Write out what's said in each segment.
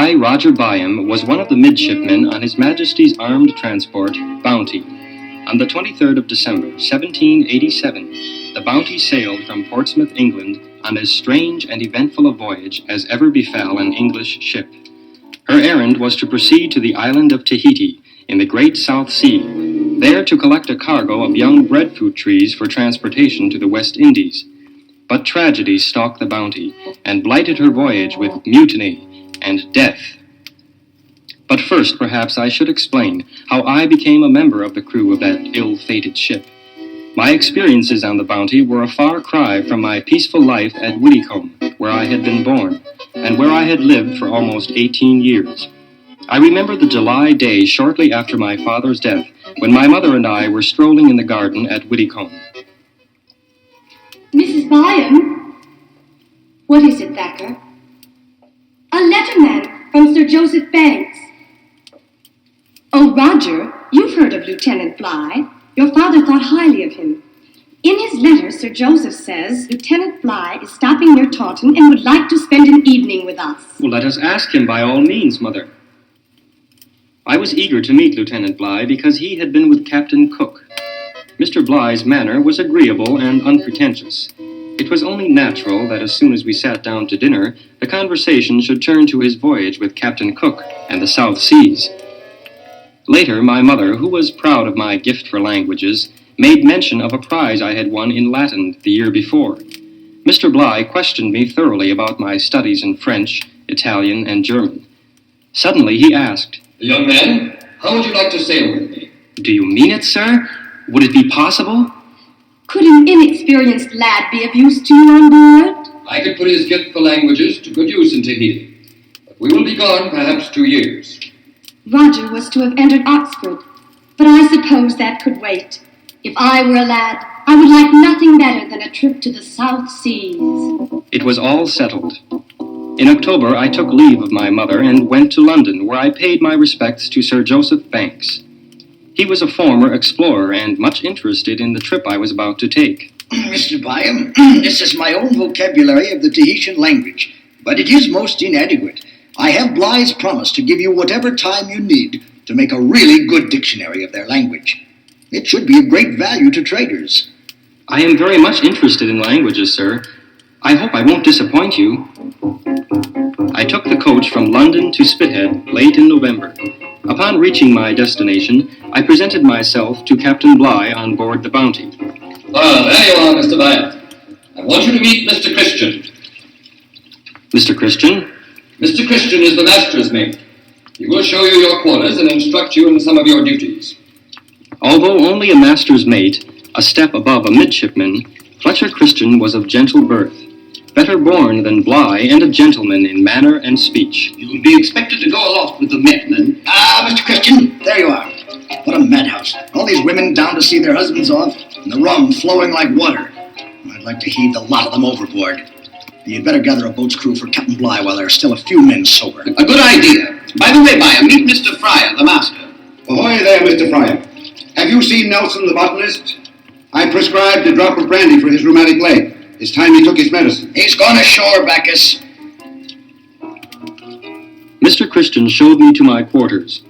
I, Roger Byam, was one of the midshipmen on His Majesty's armed transport, Bounty. On the 23rd of December, 1787, the Bounty sailed from Portsmouth, England, on as strange and eventful a voyage as ever befell an English ship. Her errand was to proceed to the island of Tahiti in the Great South Sea, there to collect a cargo of young breadfruit trees for transportation to the West Indies. But tragedy stalked the Bounty and blighted her voyage with mutiny and death. But first, perhaps, I should explain how I became a member of the crew of that ill-fated ship. My experiences on the Bounty were a far cry from my peaceful life at Widdicombe, where I had been born, and where I had lived for almost 18 years. I remember the July day shortly after my father's death, when my mother and I were strolling in the garden at Widdicombe. Mrs. Byam? What is it, Thacker? A letterman from Sir Joseph Banks. Oh, Roger, you've heard of Lieutenant Bligh. Your father thought highly of him. In his letter, Sir Joseph says Lieutenant Bligh is stopping near Taunton and would like to spend an evening with us. Well, let us ask him by all means, Mother. I was eager to meet Lieutenant Bligh because he had been with Captain Cook. Mr. Bligh's manner was agreeable and unpretentious. It was only natural that as soon as we sat down to dinner, the conversation should turn to his voyage with Captain Cook and the South Seas. Later, my mother, who was proud of my gift for languages, made mention of a prize I had won in Latin the year before. Mr. Bligh questioned me thoroughly about my studies in French, Italian, and German. Suddenly he asked, "Young man, how would you like to sail with me?" "Do you mean it, sir? Would it be possible?" Could an inexperienced lad be of use to you on board? I could put his gift for languages to good use in Tahiti. But we will be gone perhaps 2 years. Roger was to have entered Oxford, but I suppose that could wait. If I were a lad, I would like nothing better than a trip to the South Seas. It was all settled. In October, I took leave of my mother and went to London, where I paid my respects to Sir Joseph Banks. He was a former explorer and much interested in the trip I was about to take. Mr. Byam, this is my own vocabulary of the Tahitian language, but it is most inadequate. I have Bligh's promise to give you whatever time you need to make a really good dictionary of their language. It should be of great value to traders. I am very much interested in languages, sir. I hope I won't disappoint you. I took the coach from London to Spithead late in November. Upon reaching my destination, I presented myself to Captain Bligh on board the Bounty. Ah, there you are, Mr. Byam. I want you to meet Mr. Christian. Mr. Christian? Mr. Christian is the master's mate. He will show you your quarters and instruct you in some of your duties. Although only a master's mate, a step above a midshipman, Fletcher Christian was of gentle birth, better born than Bligh, and a gentleman in manner and speech. You will be expected to go aloft with the men. Mr. Christian, there you are. What a madhouse. All these women down to see their husbands off, and the rum flowing like water. I'd like to heave the lot of them overboard. You'd better gather a boat's crew for Captain Bligh while there are still a few men sober. A good idea. By the way, Byam, meet Mr. Fryer, the master. Ahoy there, Mr. Fryer. Have you seen Nelson, the botanist? I prescribed a drop of brandy for his rheumatic leg. It's time he took his medicine. He's gone ashore, Bacchus. Mr. Christian showed me to my quarters,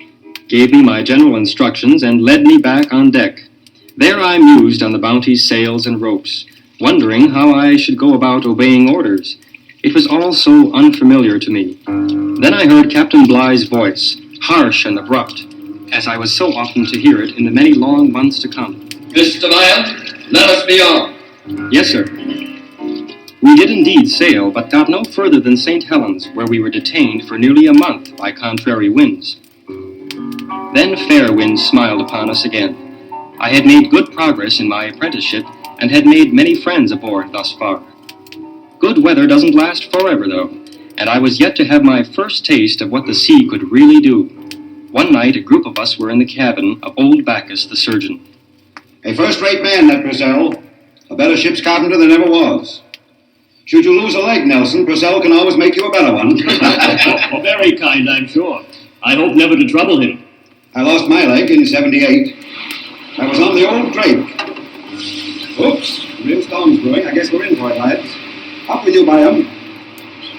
gave me my general instructions, and led me back on deck. There I mused on the Bounty's sails and ropes, wondering how I should go about obeying orders. It was all so unfamiliar to me. Then I heard Captain Bligh's voice, harsh and abrupt, as I was so often to hear it in the many long months to come. Mr. Byam, let us be on. Yes, sir. We did indeed sail, but got no further than St. Helens, where we were detained for nearly a month by contrary winds. Then fair winds smiled upon us again. I had made good progress in my apprenticeship, and had made many friends aboard thus far. Good weather doesn't last forever, though, and I was yet to have my first taste of what the sea could really do. One night, a group of us were in the cabin of old Bacchus, the surgeon. A first-rate man, that Purcell. A better ship's carpenter than ever was. Should you lose a leg, Nelson, Purcell can always make you a better one. Very kind, I'm sure. I hope never to trouble him. I lost my leg in '78. I was on the old Drake. Oops, real storm's brewing. I guess we're in for it, lads. Up with you, Byam.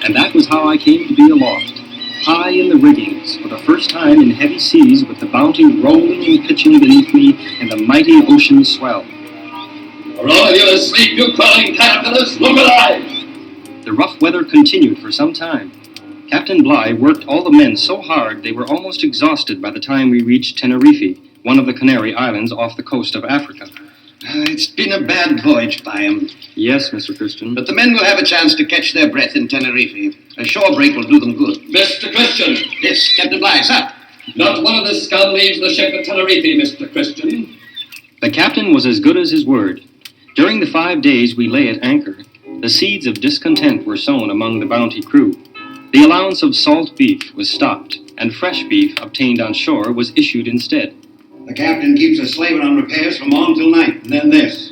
And that was how I came to be aloft. high in the riggings, for the first time in heavy seas, with the Bounty rolling and pitching beneath me in the mighty ocean swell. Are all of you asleep, you crawling caterpillars? Look alive! The rough weather continued for some time. Captain Bligh worked all the men so hard they were almost exhausted by the time we reached Tenerife, one of the Canary Islands off the coast of Africa. It's been a bad voyage by 'em. Yes, Mr. Christian. But the men will have a chance to catch their breath in Tenerife. A shore break will do them good. Mr. Christian! Yes, Captain Bligh, sir. Not one of the scum leaves the ship at Tenerife, Mr. Christian. The captain was as good as his word. During the 5 days we lay at anchor, the seeds of discontent were sown among the Bounty crew. The allowance of salt beef was stopped, and fresh beef obtained on shore was issued instead. The captain keeps us slaving on repairs from morn till night, and then this.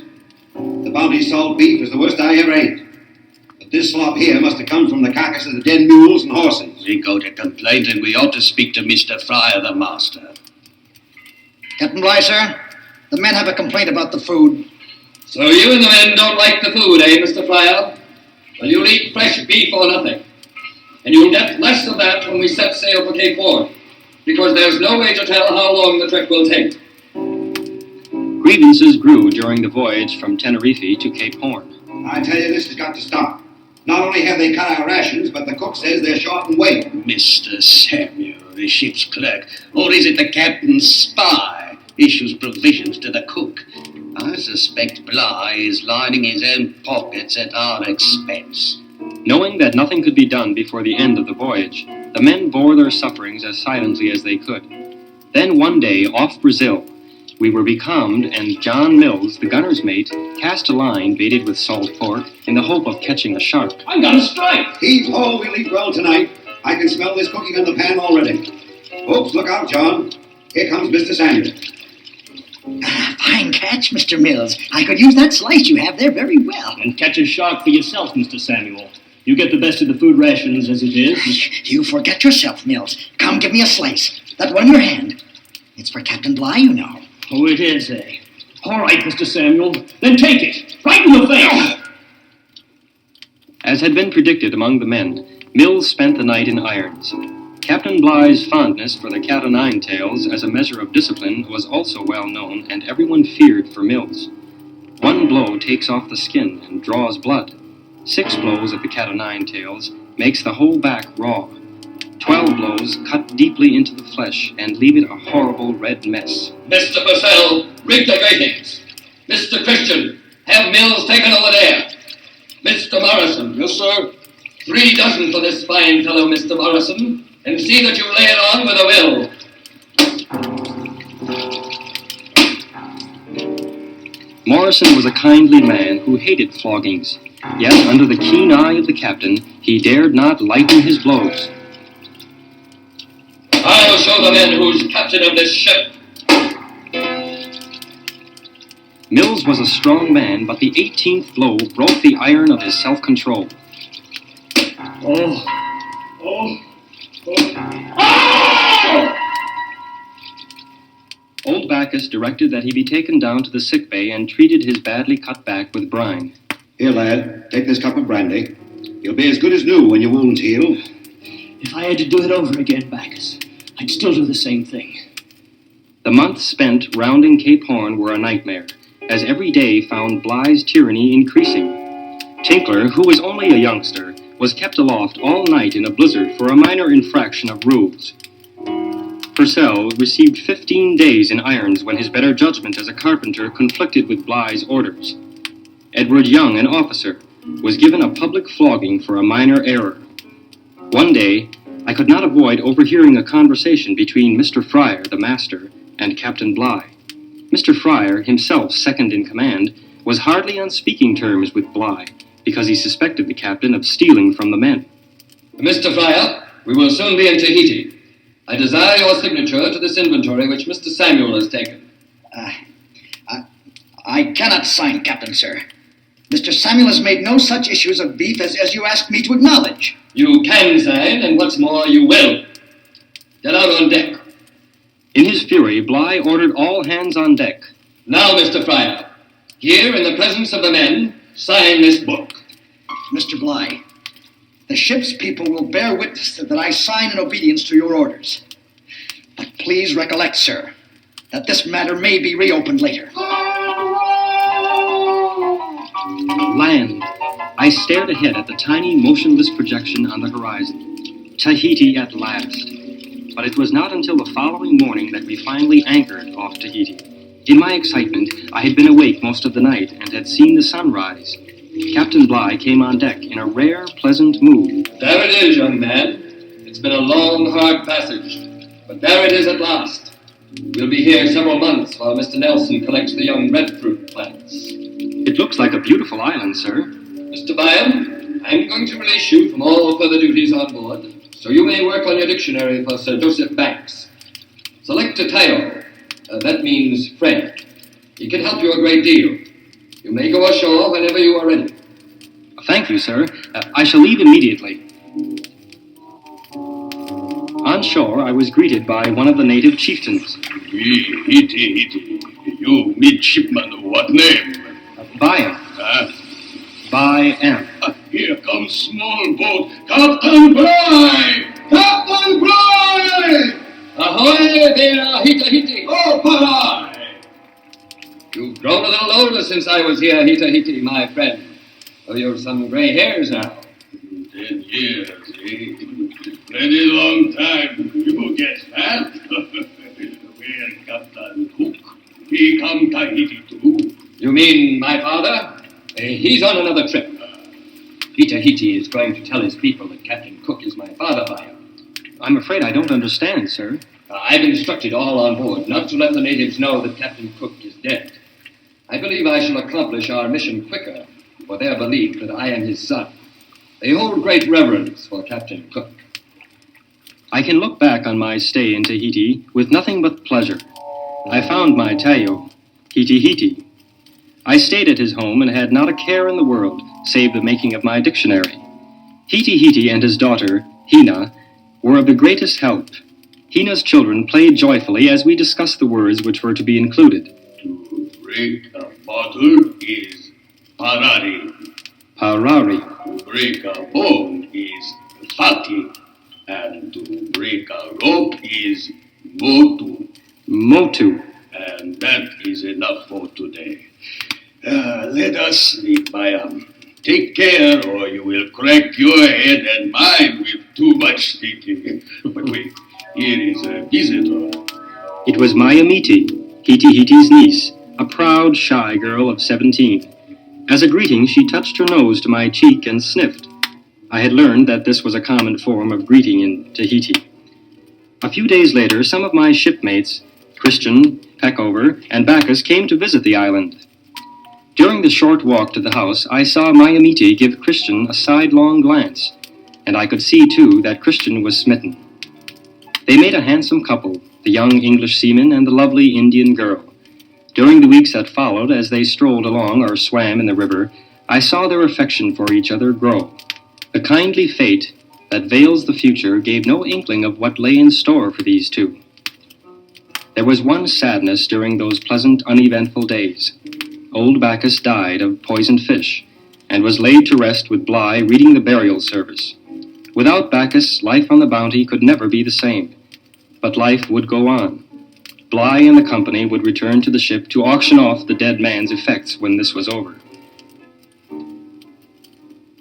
The Bounty salt beef is the worst I ever ate. But this slop here must have come from the carcass of the dead mules and horses. We go to complaint, and we ought to speak to Mr. Fryer, the master. Captain Bligh, sir, the men have a complaint about the food. So you and the men don't like the food, eh, Mr. Fryer? Well, you'll eat fresh beef or nothing. And you'll get less of that when we set sail for Cape Horn, because there's no way to tell how long the trip will take. Grievances grew during the voyage from Tenerife to Cape Horn. I tell you, this has got to stop. Not only have they cut our rations, but the cook says they're short in weight. Mr. Samuel, the ship's clerk, or is it the captain's spy, issues provisions to the cook? I suspect Bligh is lining his own pockets at our expense. Knowing that nothing could be done before the end of the voyage, the men bore their sufferings as silently as they could. Then one day, off Brazil, we were becalmed, and John Mills, the gunner's mate, cast a line baited with salt pork in the hope of catching a shark. I'm gonna strike! Heave ho, we'll eat well tonight. I can smell this cooking in the pan already. Oops, look out, John. Here comes Mr. Samuel. Fine catch, Mr. Mills. I could use that slice you have there very well. And catch a shark for yourself, Mr. Samuel. You get the best of the food rations as it is. You forget yourself, Mills. Come, give me a slice. That one in your hand. It's for Captain Bligh, you know. Oh, it is, eh? All right, Mr. Samuel. Then take it. Right in the face. As had been predicted among the men, Mills spent the night in irons. Captain Bligh's fondness for the cat-o'-nine-tails as a measure of discipline was also well known, and everyone feared for Mills. One blow takes off the skin and draws blood. 6 blows at the cat-o'-nine-tails makes the whole back raw. 12 blows cut deeply into the flesh and leave it a horrible red mess. Mr. Purcell, rig the gratings. Mr. Christian, have Mills taken over there. Mr. Morrison. Yes, sir. 3 dozen for this fine fellow, Mr. Morrison, and see that you lay it on with a will. Morrison was a kindly man who hated floggings, yet under the keen eye of the captain, he dared not lighten his blows. I'll show the men who's captain of this ship. Mills was a strong man, but the 18th blow broke the iron of his self-control. Oh. Old Bacchus directed that he be taken down to the sick bay and treated his badly cut back with brine. Here, lad, take this cup of brandy. You'll be as good as new when your wounds heal. If I had to do it over again, Bacchus, I'd still do the same thing. The months spent rounding Cape Horn were a nightmare, as every day found Bligh's tyranny increasing. Tinkler, who was only a youngster, was kept aloft all night in a blizzard for a minor infraction of rules. Purcell received 15 days in irons when his better judgment as a carpenter conflicted with Bligh's orders. Edward Young, an officer, was given a public flogging for a minor error. One day, I could not avoid overhearing a conversation between Mr. Fryer, the master, and Captain Bligh. Mr. Fryer, himself second in command, was hardly on speaking terms with Bligh, because he suspected the captain of stealing from the men. Mr. Fryer, we will soon be in Tahiti. I desire your signature to this inventory which Mr. Samuel has taken. I cannot sign, Captain, sir. Mr. Samuel has made no such issues of beef as you asked me to acknowledge. You can sign, and what's more, you will. Get out on deck. In his fury, Bligh ordered all hands on deck. Now, Mr. Fryer, here in the presence of the men, sign this book. Mr. Bligh, The ship's people will bear witness that I sign in obedience to your orders. But please recollect, sir, that this matter may be reopened later. Land. I stared ahead at the tiny, motionless projection on the horizon. Tahiti at last. But it was not until the following morning that we finally anchored off Tahiti. In my excitement, I had been awake most of the night and had seen the sunrise. Captain Bligh came on deck in a rare, pleasant mood. There it is, young man. It's been a long, hard passage, but there it is at last. We'll be here several months while Mr. Nelson collects the young breadfruit plants. It looks like a beautiful island, sir. Mr. Byam, I'm going to release you from all further duties on board, so you may work on your dictionary for Sir Joseph Banks. Select a title. That means friend. He can help you a great deal. You may go ashore whenever you are ready. Thank you, sir. I shall leave immediately. On shore, I was greeted by one of the native chieftains. Tahiti. You midshipman of what name? Byam. Byam. Here comes small boat. Captain Bligh! Captain Bligh! Ahoy there, Tahiti! Oh, Bligh! You've grown a little older since I was here, Tahiti, my friend. Oh, you've some gray hairs now. 10 years, eh? Plenty long time. You guess that? Where Captain Cook? He come Tahiti too. You mean my father? He's on another trip. Tahiti is going to tell his people that Captain Cook is my father, Byam. I'm afraid I don't understand, sir. I've instructed all on board not to let the natives know that Captain Cook is dead. I believe I shall accomplish our mission quicker for their belief that I am his son. They hold great reverence for Captain Cook. I can look back on my stay in Tahiti with nothing but pleasure. I found my tayo, Hiti. I stayed at his home and had not a care in the world save the making of my dictionary. Hiti and his daughter, Hina, were of the greatest help. Hina's children played joyfully as we discussed the words which were to be included. To break a bottle is parari. Parari. To break a bone is fati. And to break a rope is motu. Motu. And that is enough for today. Let us sleep, Byam. Take care or you will crack your head and mine with too much thinking. But wait, here is a visitor. It was Mayamiti, Hiti's niece, a proud, shy girl of 17. As a greeting, she touched her nose to my cheek and sniffed. I had learned that this was a common form of greeting in Tahiti. A few days later, some of my shipmates, Christian, Peckover, and Bacchus, came to visit the island. During the short walk to the house, I saw Mayamiti give Christian a sidelong glance, and I could see, too, that Christian was smitten. They made a handsome couple, the young English seaman and the lovely Indian girl. During the weeks that followed, as they strolled along or swam in the river, I saw their affection for each other grow. The kindly fate that veils the future gave no inkling of what lay in store for these two. There was one sadness during those pleasant, uneventful days. Old Bacchus died of poisoned fish, and was laid to rest with Bligh reading the burial service. Without Bacchus, life on the Bounty could never be the same. But life would go on. Bligh and the company would return to the ship to auction off the dead man's effects when this was over.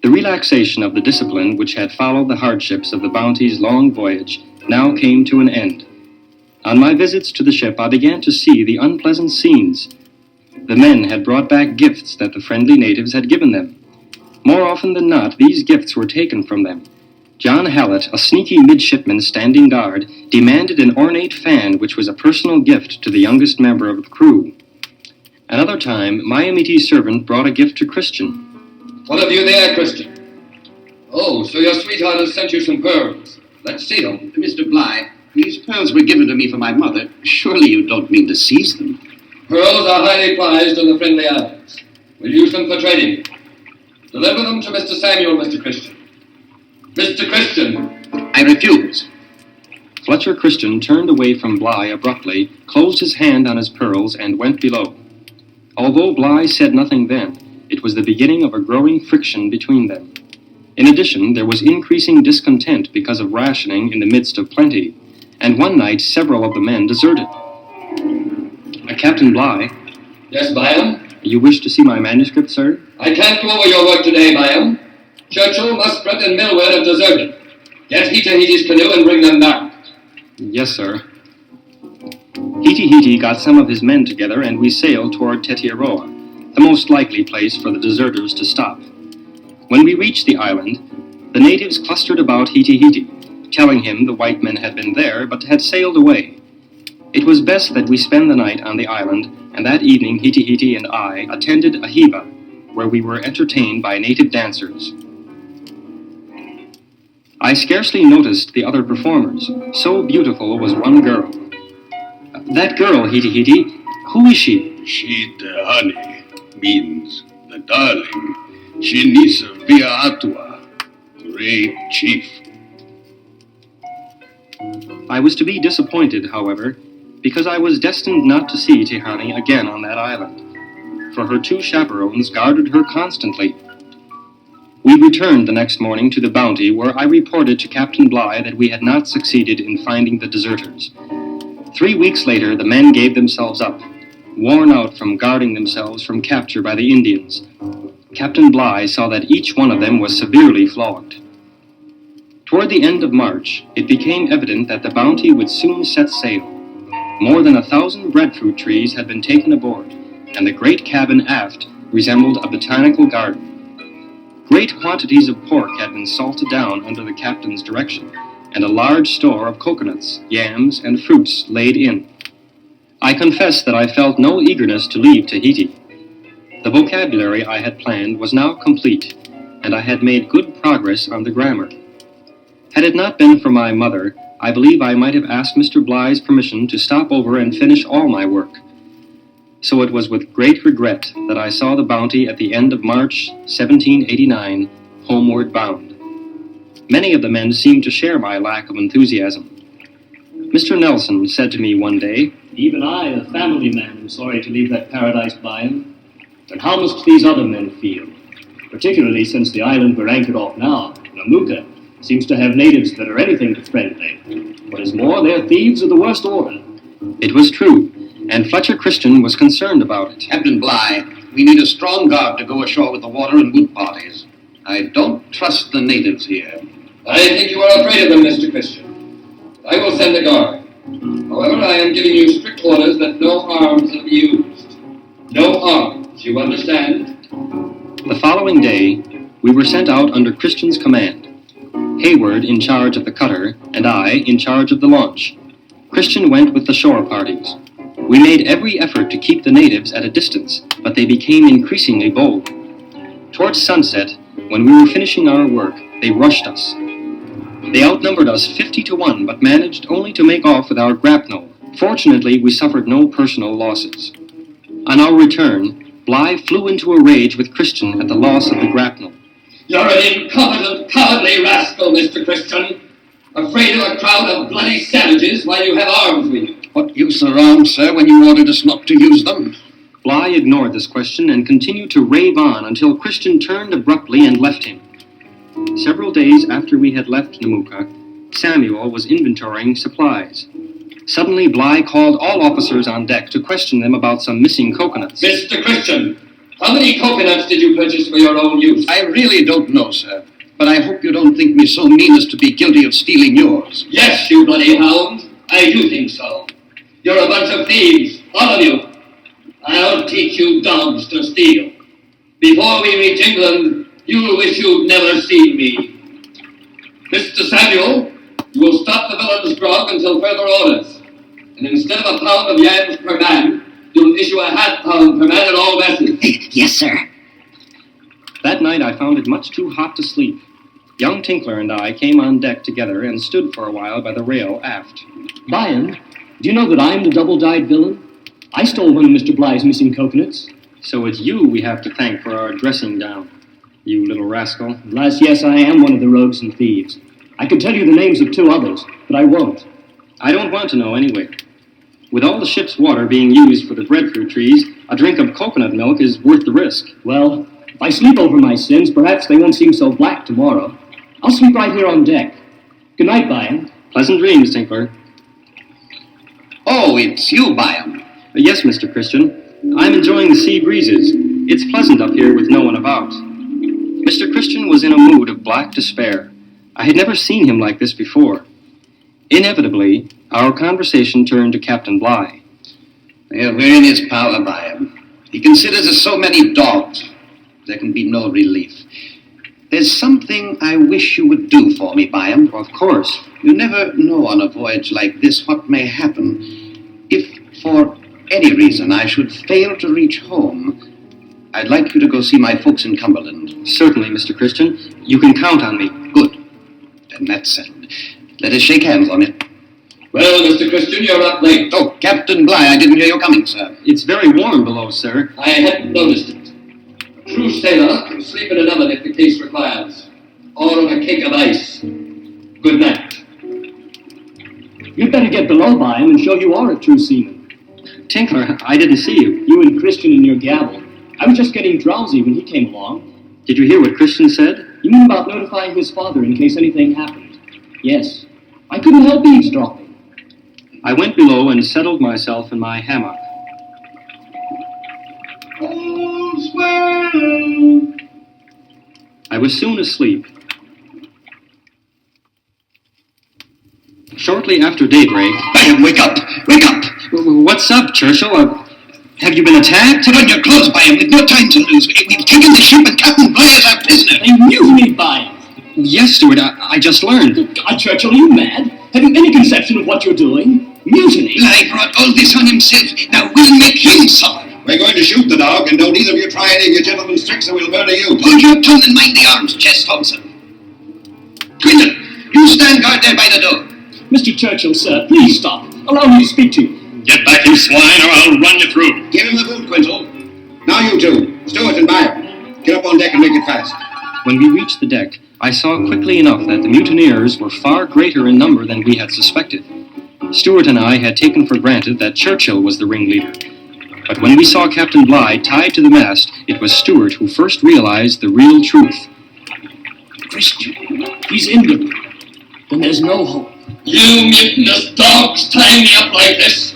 The relaxation of the discipline which had followed the hardships of the Bounty's long voyage now came to an end. On my visits to the ship, I began to see the unpleasant scenes. The men had brought back gifts that the friendly natives had given them. More often than not, these gifts were taken from them. John Hallett, a sneaky midshipman standing guard, demanded an ornate fan which was a personal gift to the youngest member of the crew. Another time, Mayamiti's servant brought a gift to Christian. What have you there, Christian? Oh, so your sweetheart has sent you some pearls. Let's see them. Mr. Bligh, these pearls were given to me for my mother. Surely you don't mean to seize them. Pearls are highly prized in the Friendly Islands. We'll use them for trading. Deliver them to Mr. Samuel, Mr. Christian. Mr. Christian! I refuse. Fletcher Christian turned away from Bligh abruptly, closed his hand on his pearls, and went below. Although Bligh said nothing then, it was the beginning of a growing friction between them. In addition, there was increasing discontent because of rationing in the midst of plenty, and one night several of the men deserted. Captain Bligh. Yes, Byam? You wish to see my manuscript, sir? I can't go over your work today, Byam. Churchill, Muspratt, and Millward have deserted. Get Tahiti's canoe and bring them back. Yes, sir. Hiti got some of his men together, and we sailed toward Tetiaroa, the most likely place for the deserters to stop. When we reached the island, the natives clustered about Hiti, telling him the white men had been there, but had sailed away. It was best that we spend the night on the island, and that evening Hiti and I attended a hiva, where we were entertained by native dancers. I scarcely noticed the other performers. So beautiful was one girl. That girl, Hiti, who is she? She, the honey, means the darling. She niece of Via Atua, great chief. I was to be disappointed, however, because I was destined not to see Tehani again on that island, for her two chaperones guarded her constantly. We returned the next morning to the Bounty, where I reported to Captain Bligh that we had not succeeded in finding the deserters. 3 weeks later, the men gave themselves up, worn out from guarding themselves from capture by the Indians. Captain Bligh saw that each one of them was severely flogged. Toward the end of March, it became evident that the Bounty would soon set sail. More than 1,000 breadfruit trees had been taken aboard, and the great cabin aft resembled a botanical garden. Great quantities of pork had been salted down under the captain's direction, and a large store of coconuts, yams, and fruits laid in. I confess that I felt no eagerness to leave Tahiti. The vocabulary I had planned was now complete, and I had made good progress on the grammar. Had it not been for my mother, I believe I might have asked Mr. Bligh's permission to stop over and finish all my work. So it was with great regret that I saw the Bounty at the end of March 1789, homeward bound. Many of the men seemed to share my lack of enthusiasm. Mr. Nelson said to me one day, "Even I, a family man, am sorry to leave that paradise by him. And how must these other men feel? Particularly since the island we're anchored off now, Namuka, seems to have natives that are anything but friendly. What is more, they're thieves of the worst order." It was true, and Fletcher Christian was concerned about it. Captain Bligh, we need a strong guard to go ashore with the water and wood parties. I don't trust the natives here. I think you are afraid of them, Mr. Christian. I will send a guard. However, I am giving you strict orders that no arms will be used. No arms, you understand? The following day, we were sent out under Christian's command. Hayward in charge of the cutter, and I in charge of the launch. Christian went with the shore parties. We made every effort to keep the natives at a distance, but they became increasingly bold. Towards sunset, when we were finishing our work, they rushed us. They outnumbered us 50-1, but managed only to make off with our grapnel. Fortunately, we suffered no personal losses. On our return, Bligh flew into a rage with Christian at the loss of the grapnel. You're an incompetent, cowardly rascal, Mr. Christian. Afraid of a crowd of bloody savages while you have arms with you. What use are arms, sir, when you ordered us not to use them? Bligh ignored this question and continued to rave on until Christian turned abruptly and left him. Several days after we had left Namuka, Samuel was inventorying supplies. Suddenly, Bligh called all officers on deck to question them about some missing coconuts. Mr. Christian, how many coconuts did you purchase for your own use? I really don't know, sir. But I hope you don't think me so mean as to be guilty of stealing yours. Yes, you bloody hound. I do think so. You're a bunch of thieves, all of you. I'll teach you dogs to steal. Before we reach England, you'll wish you'd never seen me. Mr. Samuel, you will stop the villain's grog until further orders. And instead of a pound of yams per man, you'll issue a half-pound per man at all vessels. Yes, sir. That night I found it much too hot to sleep. Young Tinkler and I came on deck together and stood for a while by the rail aft. Byam, do you know that I'm the double-dyed villain? I stole one of Mr. Bligh's missing coconuts. So it's you we have to thank for our dressing down, you little rascal. Alas, yes, I am one of the rogues and thieves. I could tell you the names of 2 others, but I won't. I don't want to know anyway. With all the ship's water being used for the breadfruit trees, a drink of coconut milk is worth the risk. Well, If I sleep over my sins, perhaps they won't seem so black tomorrow. I'll sleep right here on deck. Good night, Byam. Pleasant dreams, Tinkler. Oh, it's you, Byam. Yes, Mr. Christian. I'm enjoying the sea breezes. It's pleasant up here with no one about. Mr. Christian was in a mood of black despair. I had never seen him like this before. Inevitably, our conversation turned to Captain Bligh. Well, we're in his power, Byam. He considers us so many dogs. There can be no relief. There's something I wish you would do for me, Byam. Of course. You never know on a voyage like this what may happen. If, for any reason, I should fail to reach home, I'd like you to go see my folks in Cumberland. Certainly, Mr. Christian. You can count on me. Good. Then that's settled. Let us shake hands on it. Well, Mr. Christian, you're up late. Oh, Captain Bligh, I didn't hear you coming, sir. It's very warm below, sir. I hadn't noticed it. A true sailor can sleep in an oven if the case requires, or on a cake of ice. Good night. You'd better get below, Byam, and show you are a true seaman. Tinkler, I didn't see you. You and Christian and your gabble. I was just getting drowsy when he came along. Did you hear what Christian said? You mean about notifying his father in case anything happened? Yes. I couldn't help eavesdropping. I went below and settled myself in my hammock. All's well. I was soon asleep. Shortly after daybreak... Byam, wake up! Wake up! What's up, Churchill? Have you been attacked? Put on your clothes, Byam. We've no time to lose. We've taken the ship and Captain Bligh is our prisoner. They mutinied, Byam. Yes, Steward, I just learned. Good God, Churchill, are you mad? Have you any conception of what you're doing? Mutiny. Bligh brought all this on himself. Now we'll make him suffer. We're going to shoot the dog, and don't either of you try any of your gentlemen's tricks, or we'll murder you. Hold your tongue and mind the arms, chest, Thompson. Quinton, you stand guard there by the door. Mr. Churchill, sir, please stop. Allow me to speak to you. Get back, you swine, or I'll run you through. Give him the boot, Quintal. Now you two, Stewart and Byam, get up on deck and make it fast. When we reached the deck, I saw quickly enough that the mutineers were far greater in number than we had suspected. Stewart and I had taken for granted that Churchill was the ringleader. But when we saw Captain Bligh tied to the mast, it was Stewart who first realized the real truth. Christian, he's in with me. Then there's no hope. You mutinous dogs tie me up like this.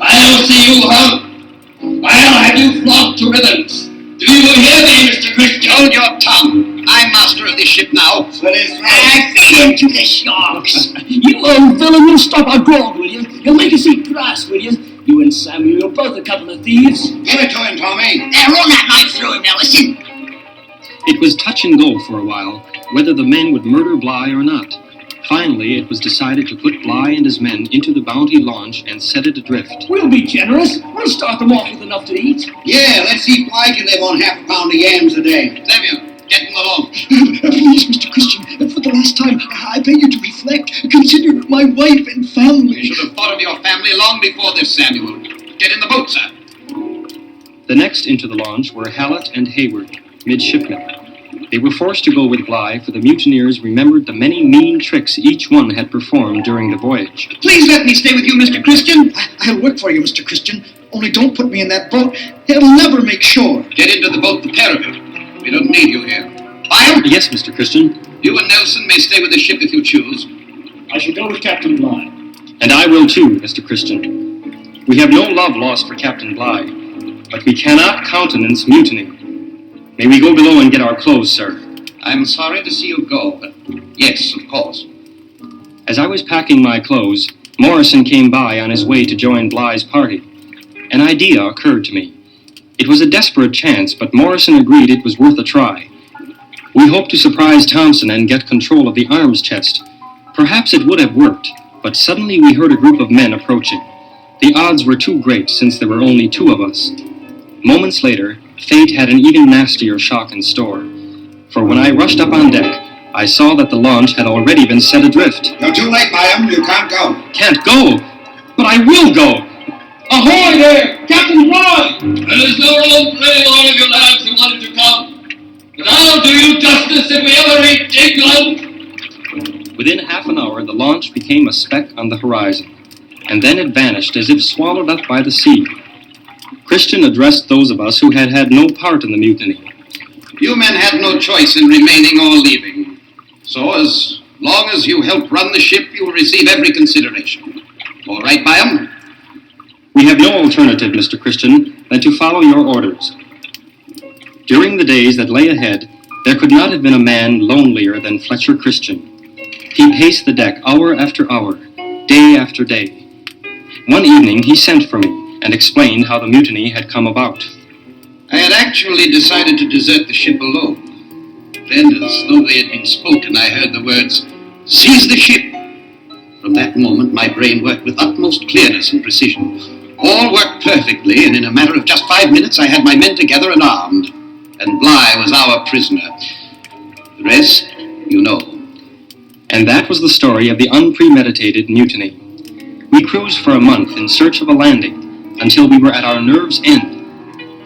I'll see you hung. I'll have you flogged to ribbons. Do you hear me, Mr. Christian? Hold your tongue. I'm master of this ship now. Slit his throat. Feed him to the sharks. You old villain, you'll stop our grog, will you? You'll make us eat grass, will you? You and Samuel, you're both a couple of thieves. Give it to him, Tommy. Run that knife through him, Ellison. It was touch and go for a while, whether the men would murder Bligh or not. Finally, it was decided to put Bligh and his men into the Bounty launch and set it adrift. We'll be generous. We'll start them off with enough to eat. Yeah, let's see if Bligh can live on half a pound of yams a day. Samuel, get him along. Please, Mr. Christian, for the last time, I beg you to reflect. Consider my wife and family. You should have thought of your family long before this, Samuel. Get in the boat, sir. The next into the launch were Hallett and Hayward, midshipmen. They were forced to go with Bligh, for the mutineers remembered the many mean tricks each one had performed during the voyage. Please let me stay with you, Mr. Christian. I'll work for you, Mr. Christian. Only don't put me in that boat. They'll never make shore. Get into the boat, the pair of you. We don't need you here. Byam, Yes, Mr. Christian. you and Nelson may stay with the ship if you choose. I shall go with Captain Bligh. And I will too, Mr. Christian. We have no love lost for Captain Bligh, but we cannot countenance mutiny. May we go below and get our clothes, sir? I'm sorry to see you go, but yes, of course. As I was packing my clothes, Morrison came by on his way to join Bligh's party. An idea occurred to me. It was a desperate chance, but Morrison agreed it was worth a try. We hoped to surprise Thompson and get control of the arms chest. Perhaps it would have worked, but suddenly we heard a group of men approaching. The odds were too great since there were only two of us. Moments later, fate had an even nastier shock in store. For when I rushed up on deck, I saw that the launch had already been set adrift. You're too late, Byam. You can't go. Can't go! But I will go! Ahoy there, Captain Bligh! There's no room for any one of you lads who wanted to come. But I'll do you justice if we ever reach England. Within half an hour, the launch became a speck on the horizon, and then it vanished as if swallowed up by the sea. Christian addressed those of us who had had no part in the mutiny. You men had no choice in remaining or leaving. So as long as you help run the ship, you will receive every consideration. All right, Byam? We have no alternative, Mr. Christian, than to follow your orders. During the days that lay ahead, there could not have been a man lonelier than Fletcher Christian. He paced the deck hour after hour, day after day. One evening he sent for me and explained how the mutiny had come about. I had actually decided to desert the ship alone. Then, as though they had been spoken, I heard the words, "Seize the ship!" From that moment, my brain worked with utmost clearness and precision. All worked perfectly, and in a matter of just 5 minutes, I had my men together and armed. And Bligh was our prisoner. The rest, you know. And that was the story of the unpremeditated mutiny. We cruised for a month in search of a landing, until we were at our nerves' end.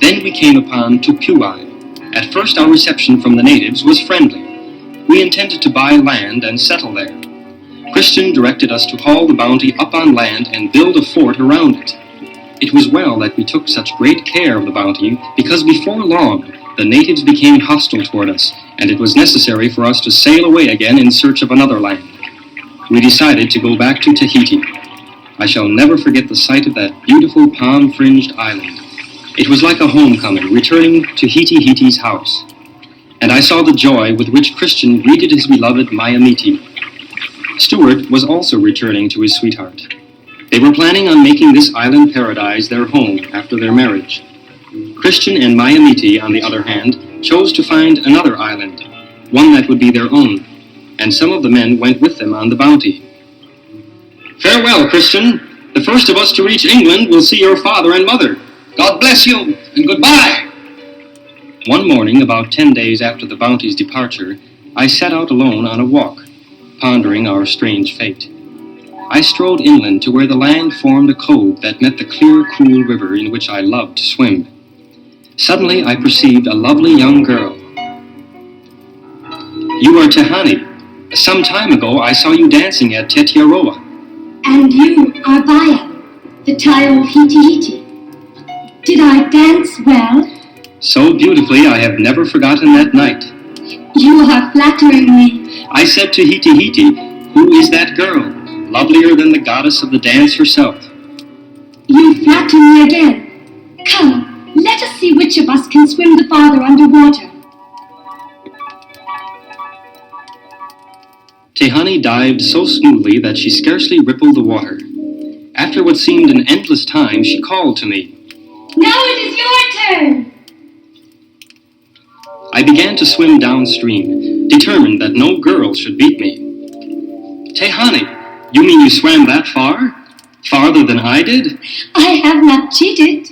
Then we came upon Tupuai. At first our reception from the natives was friendly. We intended to buy land and settle there. Christian directed us to haul the Bounty up on land and build a fort around it. It was well that we took such great care of the Bounty, because before long the natives became hostile toward us, and it was necessary for us to sail away again in search of another land. We decided to go back to Tahiti. I shall never forget the sight of that beautiful palm-fringed island. It was like a homecoming, returning to Hiti-Hiti's house. And I saw the joy with which Christian greeted his beloved Mayamiti. Stuart was also returning to his sweetheart. They were planning on making this island paradise their home after their marriage. Christian and Mayamiti, on the other hand, chose to find another island, one that would be their own, and some of the men went with them on the Bounty. Farewell, Christian. The first of us to reach England will see your father and mother. God bless you, and goodbye. One morning, about 10 days after the Bounty's departure, I set out alone on a walk, pondering our strange fate. I strode inland to where the land formed a cove that met the clear, cool river in which I loved to swim. Suddenly, I perceived a lovely young girl. You are Tehani. Some time ago, I saw you dancing at Tetiaroa. And you are Byam, the Tayo of Hiti-Hiti. Did I dance well? So beautifully, I have never forgotten that night. You are flattering me. I said to Hiti-Hiti, "Who is that girl? Lovelier than the goddess of the dance herself." You flatter me again. Come, let us see which of us can swim the farther underwater. Tehani dived so smoothly that she scarcely rippled the water. After what seemed an endless time, she called to me. Now it is your turn. I began to swim downstream, determined that no girl should beat me. Tehani, you mean you swam that far? Farther than I did? I have not cheated.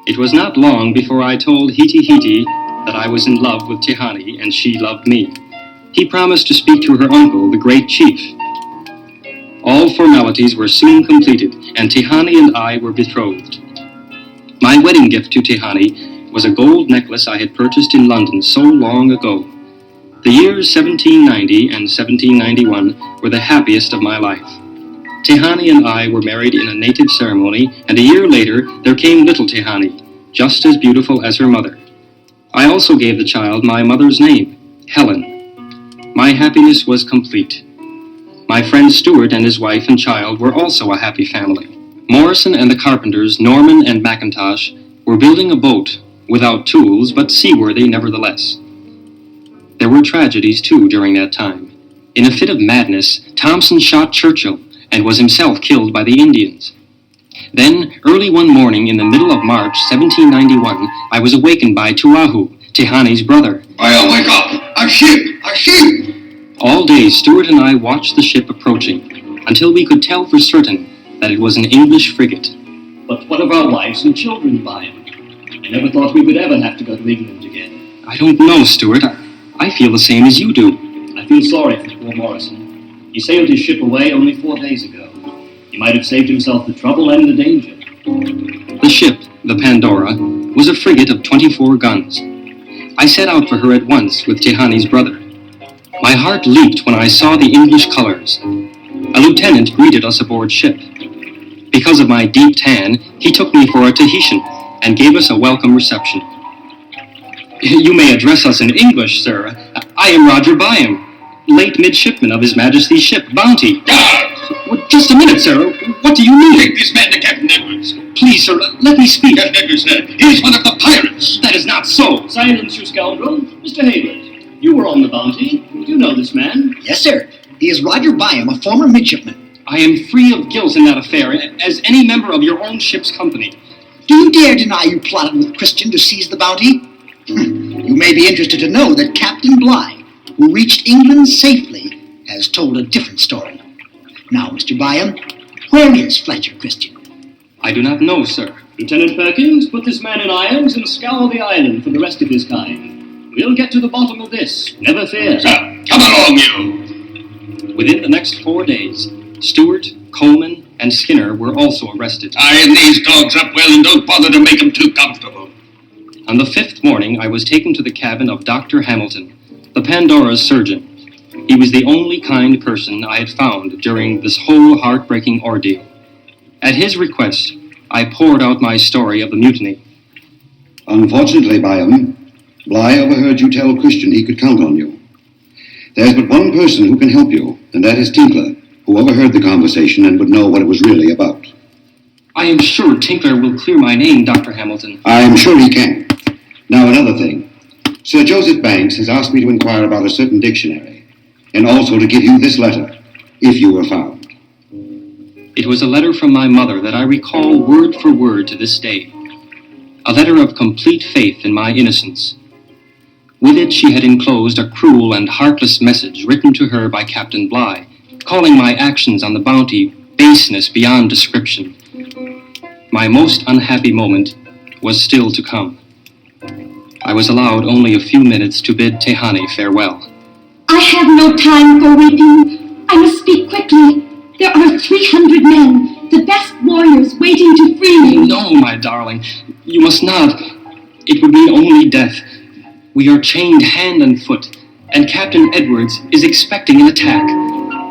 It was not long before I told Hiti-Hiti that I was in love with Tehani and she loved me. He promised to speak to her uncle, the great chief. All formalities were soon completed, and Tehani and I were betrothed. My wedding gift to Tehani was a gold necklace I had purchased in London so long ago. The years 1790 and 1791 were the happiest of my life. Tehani and I were married in a native ceremony, and a year later there came little Tehani, just as beautiful as her mother. I also gave the child my mother's name, Helen. My happiness was complete. My friend Stuart and his wife and child were also a happy family. Morrison and the carpenters, Norman and Mackintosh, were building a boat, without tools, but seaworthy nevertheless. There were tragedies, too, during that time. In a fit of madness, Thompson shot Churchill and was himself killed by the Indians. Then, early one morning in the middle of March 1791, I was awakened by Tuahu, Tehani's brother. I'll wake up! A ship! A ship! All day, Stuart and I watched the ship approaching, until we could tell for certain that it was an English frigate. But what of our wives and children, Byam? I never thought we would ever have to go to England again. I don't know, Stuart. I feel the same as you do. I feel sorry for poor Morrison. He sailed his ship away only 4 days ago. He might have saved himself the trouble and the danger. The ship, the Pandora, was a frigate of 24 guns. I set out for her at once with Tehani's brother. My heart leaped when I saw the English colors. A lieutenant greeted us aboard ship. Because of my deep tan, he took me for a Tahitian and gave us a welcome reception. You may address us in English, sir. I am Roger Byam, late midshipman of His Majesty's ship, Bounty. Guard! Well, just a minute, sir. What do you mean? Take this man to Captain Edwards. Please, sir, let me speak. Captain Edwards, sir, he's one of the pirates. That is not so. Silence, you scoundrel. Mr. Hayward, you were on the Bounty. Do you know this man? Yes, sir. He is Roger Byam, a former midshipman. I am free of guilt in that affair, as any member of your own ship's company. Do you dare deny you plotted with Christian to seize the Bounty? You may be interested to know that Captain Bligh, who reached England safely, has told a different story. Now, Mr. Byam, where is Fletcher Christian? I do not know, sir. Lieutenant Perkins, put this man in irons and scour the island for the rest of his kind. We'll get to the bottom of this, never fear. Sir, come along, you. Within the next 4 days, Stewart, Coleman, and Skinner were also arrested. Tie these dogs up well and don't bother to make them too comfortable. On the 5th morning, I was taken to the cabin of Dr. Hamilton, the Pandora's surgeon. He was the only kind person I had found during this whole heartbreaking ordeal. At his request, I poured out my story of the mutiny. Unfortunately, Byam, Bligh overheard you tell Christian he could count on you. There's but one person who can help you, and that is Tinkler, who overheard the conversation and would know what it was really about. I am sure Tinkler will clear my name, Dr. Hamilton. I'm sure he can. Now, another thing. Sir Joseph Banks has asked me to inquire about a certain dictionary, and also to give you this letter, if you were found. It was a letter from my mother that I recall word for word to this day. A letter of complete faith in my innocence. With it she had enclosed a cruel and heartless message written to her by Captain Bligh, calling my actions on the Bounty baseness beyond description. My most unhappy moment was still to come. I was allowed only a few minutes to bid Tahiti farewell. I have no time for weeping. I must speak quickly. There are 300 men, the best warriors, waiting to free me. No, my darling, you must not. It would mean only death. We are chained hand and foot, and Captain Edwards is expecting an attack.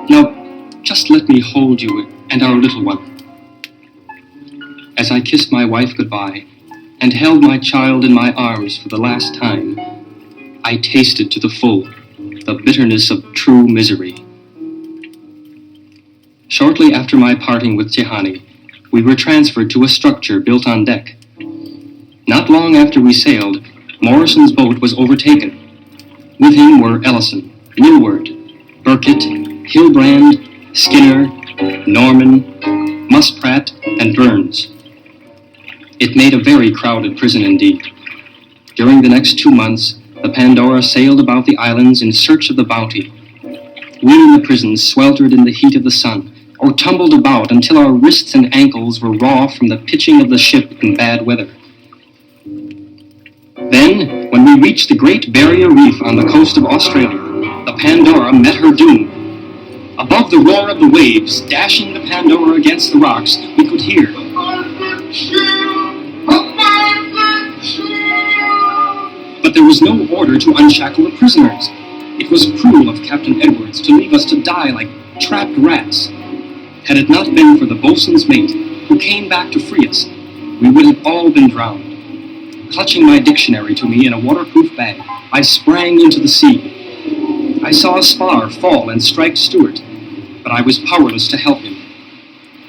Now, just let me hold you and our little one. As I kissed my wife goodbye and held my child in my arms for the last time, I tasted to the full the bitterness of true misery. Shortly after my parting with Tahiti, we were transferred to a structure built on deck. Not long after we sailed, Morrison's boat was overtaken. With him were Ellison, Millward, Burkitt, Hilbrand, Skinner, Norman, Muspratt, and Burns. It made a very crowded prison indeed. During the next 2 months, the Pandora sailed about the islands in search of the Bounty. We in the prison sweltered in the heat of the sun, or tumbled about until our wrists and ankles were raw from the pitching of the ship in bad weather. Then, when we reached the Great Barrier Reef on the coast of Australia, the Pandora met her doom. Above the roar of the waves, dashing the Pandora against the rocks, we could hear, but there was no order to unshackle the prisoners. It was cruel of Captain Edwards to leave us to die like trapped rats. Had it not been for the boatswain's mate, who came back to free us, we would have all been drowned. Clutching my dictionary to me in a waterproof bag, I sprang into the sea. I saw a spar fall and strike Stewart, but I was powerless to help him.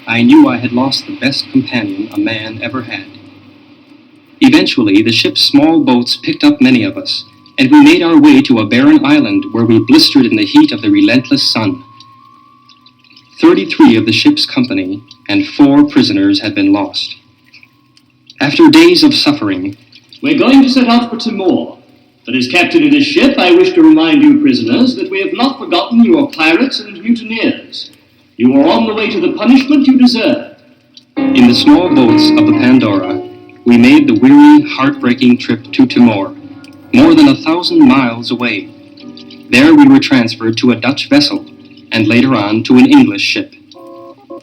I knew I had lost the best companion a man ever had. Eventually, the ship's small boats picked up many of us, and we made our way to a barren island where we blistered in the heat of the relentless sun. 33 of the ship's company and 4 prisoners had been lost. After days of suffering, we're going to set out for Timor. But as captain of this ship, I wish to remind you prisoners that we have not forgotten you are pirates and mutineers. You are on the way to the punishment you deserve. In the small boats of the Pandora, we made the weary, heartbreaking trip to Timor, more than 1,000 miles away. There we were transferred to a Dutch vessel, and later on to an English ship.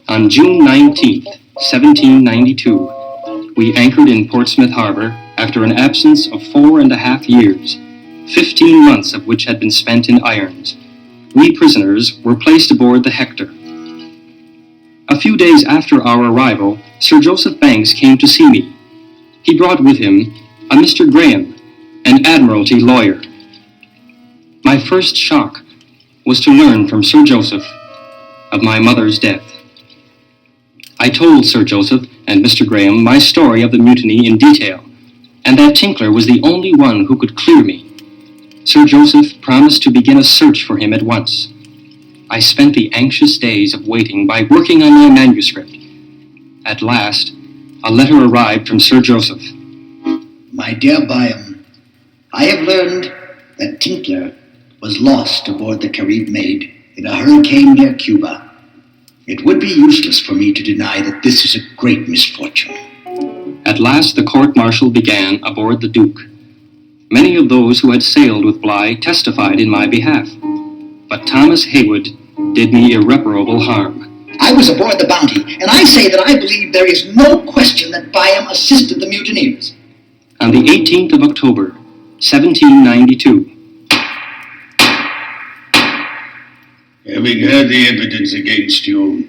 On June 19th, 1792, we anchored in Portsmouth Harbor after an absence of 4.5 years, 15 months of which had been spent in irons. We prisoners were placed aboard the Hector. A few days after our arrival, Sir Joseph Banks came to see me. He brought with him a Mr. Graham, an Admiralty lawyer. My first shock was to learn from Sir Joseph of my mother's death. I told Sir Joseph and Mr. Graham my story of the mutiny in detail, and that Tinkler was the only one who could clear me. Sir Joseph promised to begin a search for him at once. I spent the anxious days of waiting by working on my manuscript. At last, a letter arrived from Sir Joseph. My dear Byam, I have learned that Tinkler was lost aboard the Carib Maid in a hurricane near Cuba. It would be useless for me to deny that this is a great misfortune. At last the court-martial began aboard the Duke. Many of those who had sailed with Bligh testified in my behalf, but Thomas Heywood did me irreparable harm. I was aboard the Bounty, and I say that I believe there is no question that Byam assisted the mutineers. On the 18th of October, 1792. Having heard the evidence against you,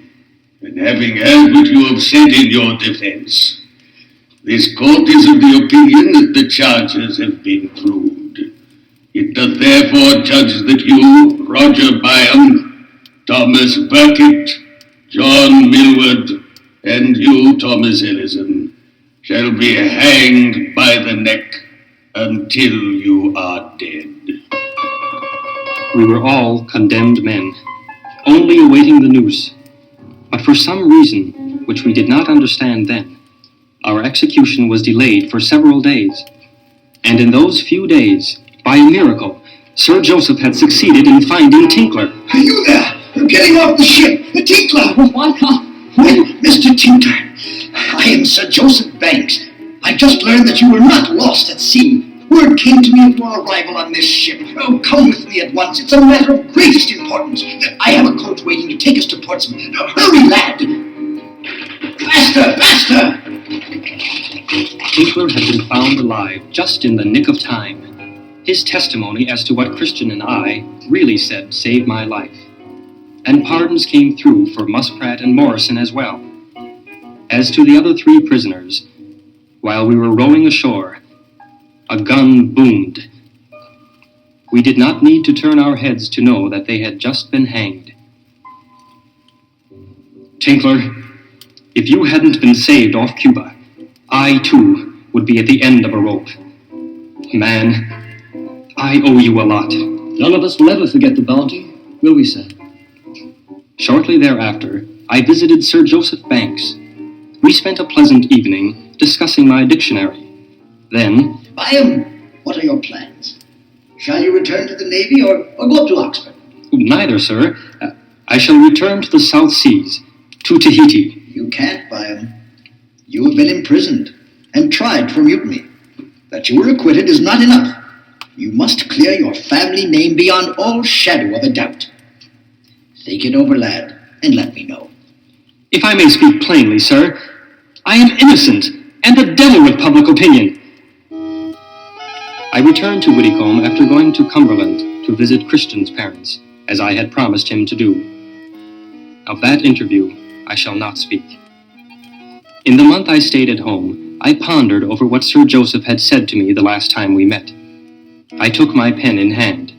and having heard what you have said in your defense, this court is of the opinion that the charges have been proved. It doth therefore judge that you, Roger Byam, Thomas Burkitt, John Millward, and you, Thomas Ellison, shall be hanged by the neck until you are dead. We were all condemned men, only awaiting the noose. But for some reason, which we did not understand then, our execution was delayed for several days. And in those few days, by a miracle, Sir Joseph had succeeded in finding Tinkler. Are you there? You're getting off the ship! Tinkler! Why not? Well, Mr. Tinkler, I am Sir Joseph Banks. I just learned that you were not lost at sea. Word came to me of your arrival on this ship. Oh, come with me at once. It's a matter of greatest importance. I have a coach waiting to take us to Portsmouth. Now, hurry, lad! Faster, faster! Tinkler had been found alive just in the nick of time. His testimony as to what Christian and I really said saved my life. And pardons came through for Muspratt and Morrison as well. As to the other 3 prisoners, while we were rowing ashore, a gun boomed. We did not need to turn our heads to know that they had just been hanged. Tinkler, if you hadn't been saved off Cuba, I, too, would be at the end of a rope. Man, I owe you a lot. None of us will ever forget the Bounty, will we, sir? Shortly thereafter, I visited Sir Joseph Banks. We spent a pleasant evening discussing my dictionary. Then, Byam, what are your plans? Shall you return to the Navy or go up to Oxford? Neither, sir. I shall return to the South Seas, to Tahiti. You can't, Byam. You have been imprisoned and tried for mutiny. That you were acquitted is not enough. You must clear your family name beyond all shadow of a doubt. Think it over, lad, and let me know. If I may speak plainly, sir, I am innocent, and the devil with public opinion. I returned to Whittycombe after going to Cumberland to visit Christian's parents, as I had promised him to do. Of that interview, I shall not speak. In the month I stayed at home, I pondered over what Sir Joseph had said to me the last time we met. I took my pen in hand.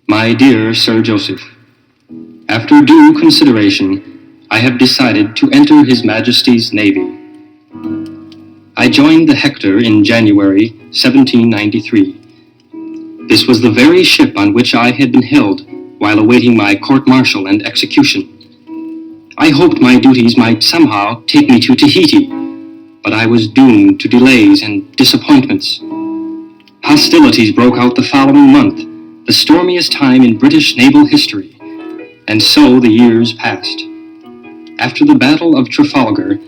My dear Sir Joseph, after due consideration, I have decided to enter His Majesty's Navy. I joined the Hector in January 1793. This was the very ship on which I had been held while awaiting my court-martial and execution. I hoped my duties might somehow take me to Tahiti, but I was doomed to delays and disappointments. Hostilities broke out the following month, the stormiest time in British naval history, and so the years passed. After the Battle of Trafalgar,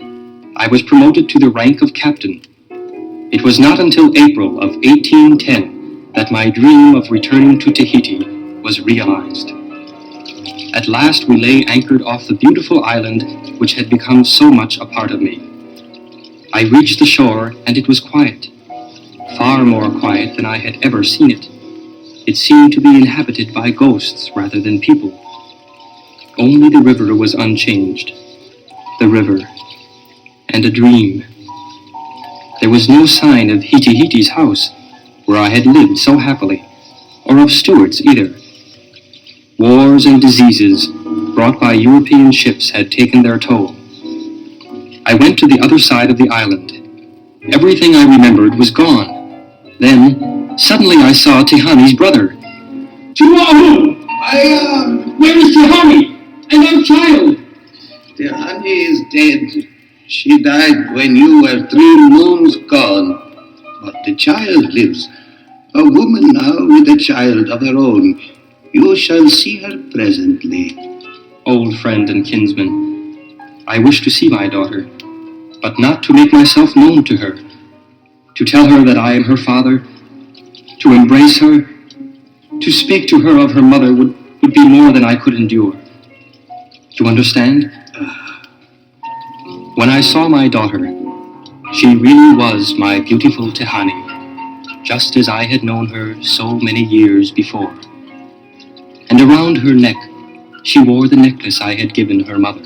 I was promoted to the rank of captain. It was not until April of 1810 that my dream of returning to Tahiti was realized. At last we lay anchored off the beautiful island which had become so much a part of me. I reached the shore, and it was quiet, far more quiet than I had ever seen it. It seemed to be inhabited by ghosts rather than people. Only the river was unchanged. The river, and a dream. There was no sign of Hiti-Hiti's house, where I had lived so happily, or of Stuarts either. Wars and diseases brought by European ships had taken their toll. I went to the other side of the island. Everything I remembered was gone. Then, suddenly I saw Tahani's brother. Tuahu! Where is Tahani? And our child? Tahani is dead. She died when you were 3 moons gone. But the child lives. A woman now with a child of her own. You shall see her presently. Old friend and kinsman, I wish to see my daughter, but not to make myself known to her. To tell her that I am her father, to embrace her, to speak to her of her mother would be more than I could endure. You understand? When I saw my daughter, she really was my beautiful Tahani, just as I had known her so many years before. And around her neck, she wore the necklace I had given her mother.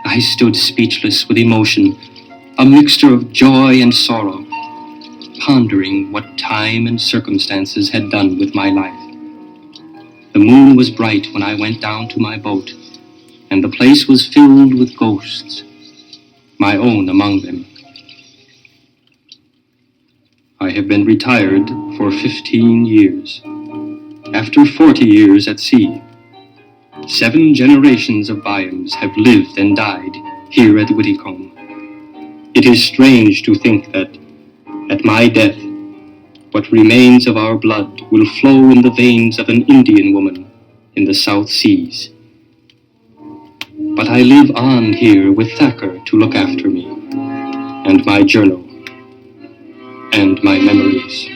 I stood speechless with emotion, a mixture of joy and sorrow, pondering what time and circumstances had done with my life. The moon was bright when I went down to my boat, and the place was filled with ghosts, my own among them. I have been retired for 15 years, after 40 years at sea. 7 generations of Byams have lived and died here at Whittycombe. It is strange to think that, at my death, what remains of our blood will flow in the veins of an Indian woman in the South Seas. But I live on here with Thacker to look after me, and my journal, and my memories.